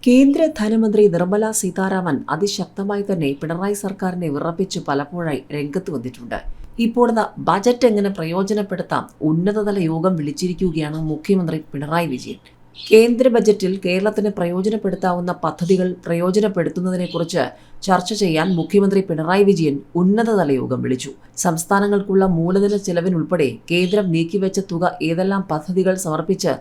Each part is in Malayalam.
കേന്ദ്ര ധനമന്ത്രി നിർമ്മല സീതാരാമൻ അതിശക്തമായി തന്നെ പിണറായി സർക്കാരിനെ വിറപ്പിച്ച് പലപ്പോഴായി രംഗത്ത് വന്നിട്ടുണ്ട്. ഇപ്പോഴത്തെ ബജറ്റ് എങ്ങനെ പ്രയോജനപ്പെടുത്താം ഉന്നതതല യോഗം വിളിച്ചിരിക്കുകയാണ് മുഖ്യമന്ത്രി പിണറായി വിജയൻ. കേന്ദ്ര ബജറ്റിൽ കേരളത്തിന് പ്രയോജനപ്പെടുത്താവുന്ന പദ്ധതികൾ പ്രയോജനപ്പെടുത്തുന്നതിനെക്കുറിച്ച് ചർച്ച ചെയ്യാൻ മുഖ്യമന്ത്രി പിണറായി വിജയൻ ഉന്നതതല യോഗം വിളിച്ചു. സംസ്ഥാനങ്ങൾക്കുള്ള മൂലധന ചെലവിനുൾപ്പെടെ കേന്ദ്രം നീക്കിവെച്ച തുക ഏതെല്ലാം പദ്ധതികൾ സമർപ്പിച്ച്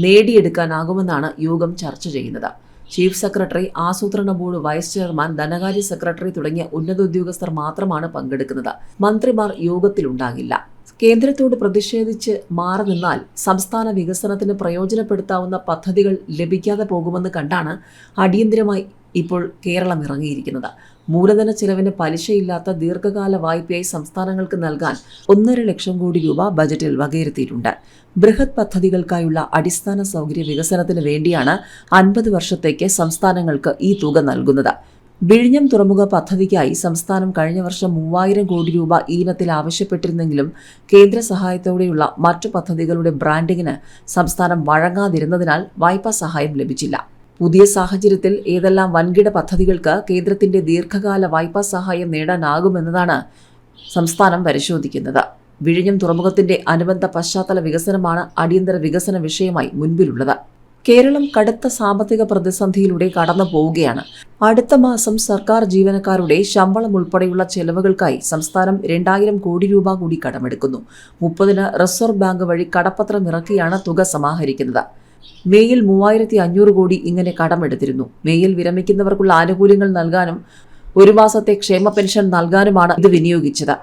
നേടിയെടുക്കാനാകുമെന്നാണ് യോഗം ചർച്ച ചെയ്യുന്നത്. ചീഫ് സെക്രട്ടറി, ആസൂത്രണ ബോർഡ് വൈസ് ചെയർമാൻ, ധനകാര്യ സെക്രട്ടറി തുടങ്ങിയ ഉന്നത ഉദ്യോഗസ്ഥർ മാത്രമാണ് പങ്കെടുക്കുന്നത്. മന്ത്രിമാർ യോഗത്തിലുണ്ടാകില്ല. കേന്ദ്രത്തോട് പ്രതിഷേധിച്ച് മാറി നിന്നാൽ സംസ്ഥാന വികസനത്തിന് പ്രയോജനപ്പെടുത്താവുന്ന പദ്ധതികൾ ലഭിക്കാതെ പോകുമെന്ന് കണ്ടാണ് അടിയന്തരമായി ഇപ്പോൾ കേരളം ഇറങ്ങിയിരിക്കുന്നത്. മൂലധന ചെലവിന് പലിശയില്ലാത്ത ദീർഘകാല വായ്പയായി സംസ്ഥാനങ്ങൾക്ക് നൽകാൻ 1.5 ലക്ഷം കോടി രൂപ ബജറ്റിൽ വകയിരുത്തിയിട്ടുണ്ട്. ബൃഹത് പദ്ധതികൾക്കായുള്ള അടിസ്ഥാന സൗകര്യ വികസനത്തിന് വേണ്ടിയാണ് 50 വർഷത്തേക്ക് സംസ്ഥാനങ്ങൾക്ക് ഈ തുക നൽകുന്നത്. വിഴിഞ്ഞം തുറമുഖ പദ്ധതിക്കായി സംസ്ഥാനം കഴിഞ്ഞ വർഷം 3000 കോടി രൂപ ഈ ഇനത്തിൽ ആവശ്യപ്പെട്ടിരുന്നെങ്കിലും കേന്ദ്ര സഹായത്തോടെയുള്ള മറ്റു പദ്ധതികളുടെ ബ്രാൻഡിങ്ങിന് സംസ്ഥാനം വഴങ്ങാതിരുന്നതിനാൽ വായ്പാ സഹായം ലഭിച്ചില്ല. പുതിയ സാഹചര്യത്തിൽ ഏതെല്ലാം വൻകിട പദ്ധതികൾക്ക് കേന്ദ്രത്തിന്റെ ദീർഘകാല വായ്പാ സഹായം നേടാനാകുമെന്നതാണ് സംസ്ഥാനം പരിശോധിക്കുന്നത്. വിഴിഞ്ഞം തുറമുഖത്തിന്റെ അനുബന്ധ പശ്ചാത്തല വികസനമാണ് അടിയന്തര വികസന വിഷയമായി മുൻപിലുള്ളത്. കേരളം കടുത്ത സാമ്പത്തിക പ്രതിസന്ധിയിലൂടെ കടന്നു പോവുകയാണ്. അടുത്ത മാസം സർക്കാർ ജീവനക്കാരുടെ ശമ്പളം ഉൾപ്പെടെയുള്ള ചെലവുകൾക്കായി സംസ്ഥാനം 2000 കോടി രൂപ കൂടി കടമെടുക്കുന്നു. 30-ന് റിസർവ് ബാങ്ക് വഴി കടപ്പത്രം ഇറക്കിയാണ് തുക സമാഹരിക്കുന്നത്. മേയിൽ 3500 കോടി ഇങ്ങനെ കടമെടുത്തിരുന്നു. മേയിൽ വിരമിക്കുന്നവർക്കുള്ള ആനുകൂല്യങ്ങൾ നൽകാനും 1 മാസത്തെ ക്ഷേമ പെൻഷൻ നൽകാനുമാണ് ഇത് വിനിയോഗിച്ചത്.